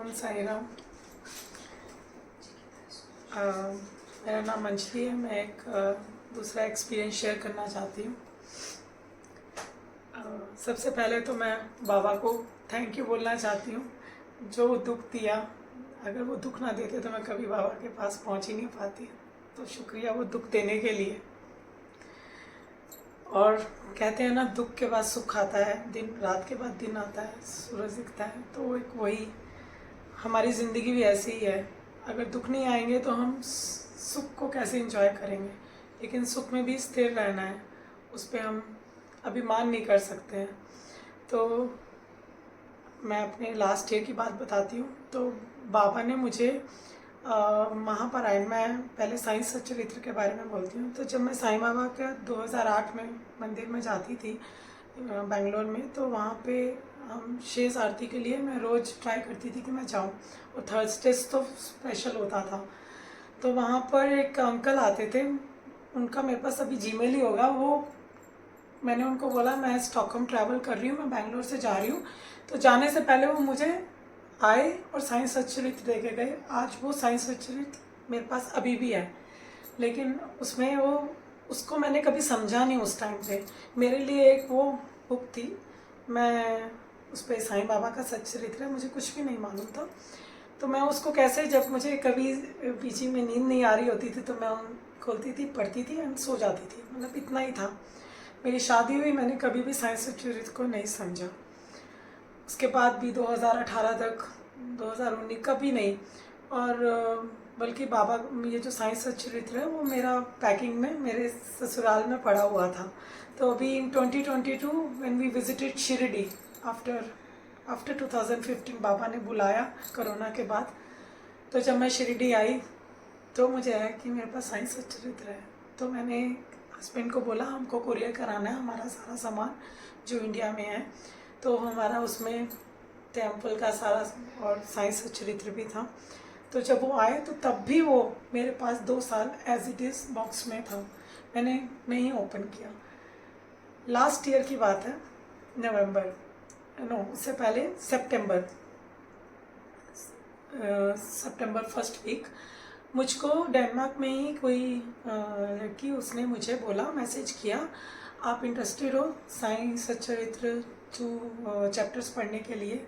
ओम साई राम। मेरा नाम अंजलि है। मैं एक दूसरा एक्सपीरियंस शेयर करना चाहती हूँ। सबसे पहले तो मैं बाबा को थैंक यू बोलना चाहती हूँ, जो दुख दिया। अगर वो दुख ना देते तो मैं कभी बाबा के पास पहुँच ही नहीं पाती। तो शुक्रिया वो दुख देने के लिए। और कहते हैं ना, दुख के बाद सुख आता है, दिन रात के बाद दिन आता है, सूरज दिखता है। तो एक वही हमारी ज़िंदगी भी ऐसी ही है। अगर दुख नहीं आएंगे तो हम सुख को कैसे एंजॉय करेंगे। लेकिन सुख में भी स्थिर रहना है, उस पर हम अभिमान नहीं कर सकते हैं। तो मैं अपने लास्ट ईयर की बात बताती हूँ। तो बाबा ने मुझे महापरायण, मैं पहले साइंस सच्चरित्र के बारे में बोलती हूँ। तो जब मैं साईं बाबा के 2008 में मंदिर में जाती थी बेंगलोर में, तो वहाँ पे हम शेष आरती के लिए मैं रोज़ ट्राई करती थी कि मैं जाऊँ। और थर्सडेज तो स्पेशल होता था। तो वहाँ पर एक अंकल आते थे, उनका मेरे पास अभी जीमेल ही होगा। वो मैंने उनको बोला मैं स्टॉकहोम ट्रैवल कर रही हूँ, मैं बैंगलोर से जा रही हूँ। तो जाने से पहले वो मुझे आए और साइंस सच्चरित्र दे के गए। आज वो साइंस सच्चरित्र मेरे पास अभी भी है, लेकिन उसमें वो उसको मैंने कभी समझा नहीं उस टाइम पे। मेरे लिए एक वो बुक थी। मैं उस पर साईं बाबा का सच्चरित्र है, मुझे कुछ भी नहीं मालूम था। तो मैं उसको कैसे, जब मुझे कभी बीच में नींद नहीं आ रही होती थी तो मैं खोलती थी, पढ़ती थी एंड सो जाती थी। मतलब इतना ही था। मेरी शादी हुई, मैंने कभी भी साइंस सच्चरित्र को नहीं समझा। उसके बाद भी 2018 तक, 2019 कभी नहीं। और बल्कि बाबा, ये जो साइंस सच्चरित्र है वो मेरा पैकिंग में मेरे ससुराल में पड़ा हुआ था। तो अभी in 2022 when we visited Shirdi, after 2015 बाबा ने बुलाया कोरोना के बाद। तो जब मैं शिरडी आई तो मुझे आया कि मेरे पास साइंस सच्चरित्र है। तो मैंने हस्बैंड को बोला हमको कुरियर कराना है हमारा सारा सामान जो इंडिया में है। तो हमारा उसमें टेम्पल का सारा और साइंस सच्चरित्र भी था। तो जब वो आए तो तब भी वो मेरे पास 2 साल एज इट इज़ बॉक्स में था, मैंने नहीं ओपन किया। लास्ट ईयर की बात है, नवंबर, नो उससे पहले सितंबर फर्स्ट वीक, मुझको डेनमार्क में ही कोई लड़की, उसने मुझे बोला, मैसेज किया, आप इंटरेस्टेड हो साइंस सच्चरित्र 2 चैप्टर्स पढ़ने के लिए।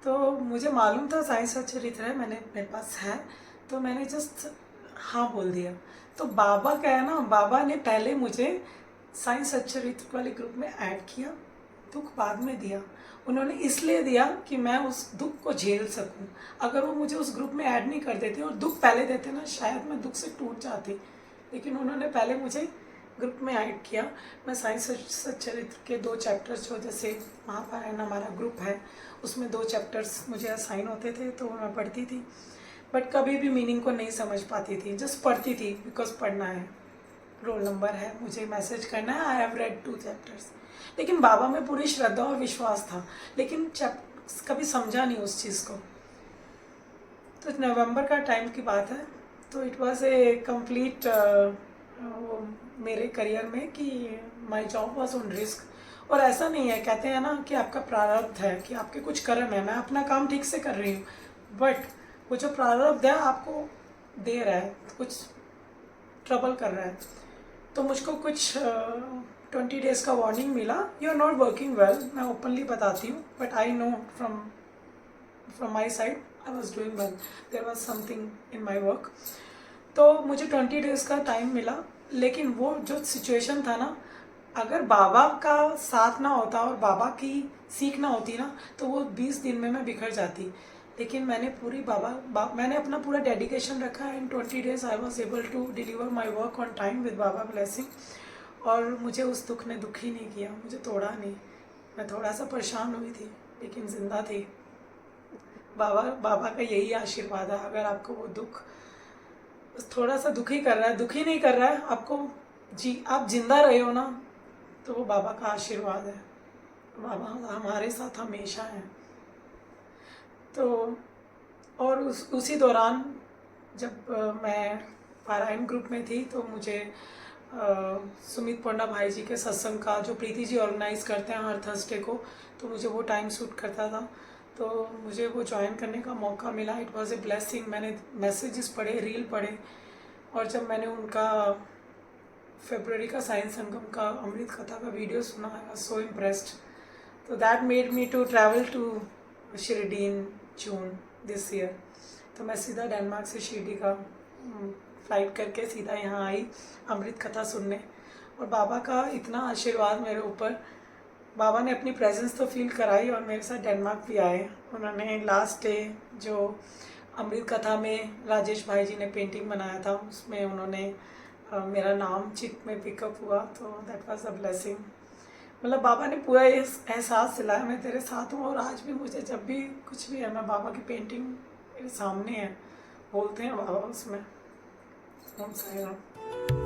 तो मुझे मालूम था साइंस सच्चरित्र है, मेरे पास है। तो मैंने जस्ट हाँ बोल दिया। तो बाबा का है ना, बाबा ने पहले मुझे साइंस सच्चरित्र वाले ग्रुप में ऐड किया, दुख बाद में दिया। उन्होंने इसलिए दिया कि मैं उस दुख को झेल सकूं। अगर वो मुझे उस ग्रुप में ऐड नहीं कर देते और दुख पहले देते ना, शायद मैं दुख से टूट जाती। लेकिन उन्होंने पहले मुझे ग्रुप में ऐड किया। मैं साइंस सच्चरित्र के 2 चैप्टर्स, जो जैसे महापारायण हमारा ग्रुप है उसमें 2 चैप्टर्स मुझे असाइन होते थे, तो मैं पढ़ती थी। बट कभी भी मीनिंग को नहीं समझ पाती थी, जस्ट पढ़ती थी बिकॉज पढ़ना है, रोल नंबर है, मुझे मैसेज करना है, आई हैव रेड 2 चैप्टर्स। लेकिन बाबा में पूरी श्रद्धा और विश्वास था, लेकिन कभी समझा नहीं उस चीज़ को। तो नवंबर का टाइम की बात है। तो इट वाज ए कंप्लीट मेरे करियर में कि my job was on risk. और ऐसा नहीं है, कहते हैं ना कि आपका प्रारब्ध है, कि आपके कुछ कर्म है। मैं अपना काम ठीक से कर रही हूँ, बट वो जो प्रारब्ध है आपको दे रहा है, कुछ ट्रबल कर रहा है। तो मुझको कुछ 20 डेज़ का वार्निंग मिला, you are not working well. मैं ओपनली बताती हूँ, but I know from my side I was doing well, there was something in my work. तो मुझे 20 डेज़ का टाइम मिला। लेकिन वो जो सिचुएशन था ना, अगर बाबा का साथ ना होता और बाबा की सीख ना होती ना, तो वो 20 दिन में मैं बिखर जाती। लेकिन मैंने पूरी मैंने अपना पूरा डेडिकेशन रखा। In 20 days I was able to deliver my work on time with बाबा ब्लेसिंग। और मुझे उस दुख ने दुखी नहीं किया, मुझे तोड़ा नहीं। मैं थोड़ा सा परेशान हुई थी, लेकिन जिंदा थी। बाबा का यही आशीर्वाद है। अगर आपको वो दुख थोड़ा सा दुखी कर रहा है, दुखी नहीं कर रहा है आपको, आप जिंदा रहे हो ना, तो वो बाबा का आशीर्वाद है। बाबा हमारे साथ हमेशा हैं। तो और उसी दौरान जब मैं पारायण ग्रुप में थी, तो मुझे सुमित पंडा भाई जी के सत्संग का, जो प्रीति जी ऑर्गेनाइज़ करते हैं हर थर्सडे को, तो मुझे वो टाइम सूट करता था। तो मुझे वो ज्वाइन करने का मौका मिला। It was a blessing. मैंने मैसेजेस पढ़े, रील पढ़े, और जब मैंने उनका फरवरी का साइंस संगम का अमृत कथा का वीडियो सुना, आई वाज सो इम्प्रेस्ड। तो that made me to travel to Shirdi in June this year. तो मैं सीधा डेनमार्क से शिरडी का फ्लाइट करके सीधा यहाँ आई अमृत कथा सुनने। और बाबा का इतना आशीर्वाद मेरे ऊपर, बाबा ने अपनी प्रेजेंस तो फील कराई और मेरे साथ डेनमार्क भी आए। उन्होंने लास्ट डे जो अमृत कथा में राजेश भाई जी ने पेंटिंग बनाया था, उसमें उन्होंने मेरा नाम चिट में पिकअप हुआ। तो दैट वाज अ ब्लेसिंग। मतलब बाबा ने पूरा ये एहसास दिलाया, मैं तेरे साथ हूँ। और आज भी मुझे जब भी कुछ भी है, मैं बाबा की पेंटिंग मेरे सामने है, बोलते हैं बाबा उसमें। ओम साई राम।